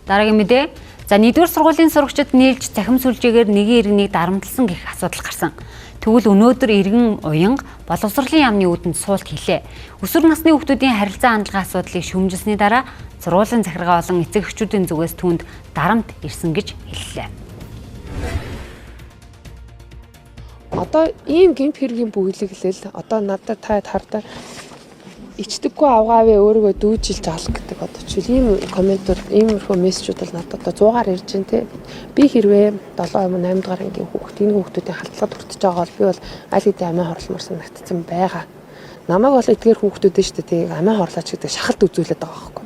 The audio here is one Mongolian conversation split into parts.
Дараагийн мэдээ. За нэгдүгээр сургуулийн сурагчид нийлж цахим сүлжээгээр нэгэн иргэнийг дарамтлсан гэх асуудал гарсан. Тэгвэл өнөөдөр иргэн уянга боловсролын яамны үүдэнд суулт хийлээ. Өсвөр насны хүүхдүүдийн харилцаа хандлагын асуудлыг шүүмжилсний дараа сургуулийн захиргаа болон эцэг эхчүүдийн зүгээс түүнд дарамт ирсэн гэж хэллээ. Одоо ийм гэмт хэргийн бүглэглэл одоо надад та хардаа ичдэггүй авгаавээ өөрийгөө дүүжилж алг гэдэг одоо жишээл ийм комментууд иймэрхүү мессежүүд бол надад одоо 100-аар ирж байна те. Би хэрвээ 7 8 дугаар ангийн хүүхд энэ хүүхдүүдийн халтлагад хүртэж байгаа бол би бол аль хэдийн амиа хорлмор санагдсан байгаа. Намайг бол эдгээр хүүхдүүд нь шүү дээ те амиа хорлооч гэдэг шахалт үзүүлээд байгаа байхгүй.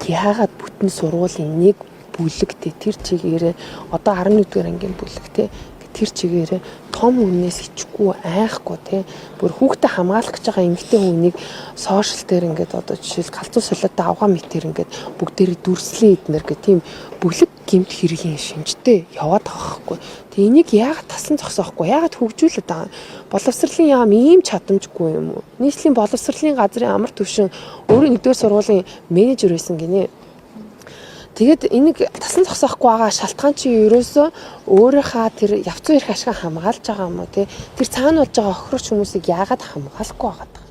Яагаад бүтэн сургуулийн нэг бүлэгтэй тэр чигээрээ одоо 11 дугаар ангийн бүлэг те тэр чигээрээ том хүнээс ичгүй айхгүй те бүр хүүхдэд хамгаалах гэж байгаа эмэгтэй хүнийг сошиал дээр ингээд одоо жишээл галзуу солиотой авгаа мэтэр ингээд бүгдээрээ дүрслэн иднэр гэх тийм бүлэг гэмт хэргийн шинжтэй яваад байгаа хгүй. Тэг энийг яагаад тасан зогсоохгүй яагаад хөгжүүлээд байгаа боловсролын яам ийм чадамжгүй юм уу? Нийслэлийн боловсролын газрын амар түвшин өөрөө нэгдүгээр сургуулийн менежер байсан гинэ. Тэгээд энийг тасан зогсоохгүй байгаа шалтгаан чи ерөөсөө өөрийнхөө тэр явцсан эрх ашиг хамгаалж байгаа юм уу те тэр цаана болж байгаа охирогч хүмүүсийг яагаад хамгаалахгүй байгаа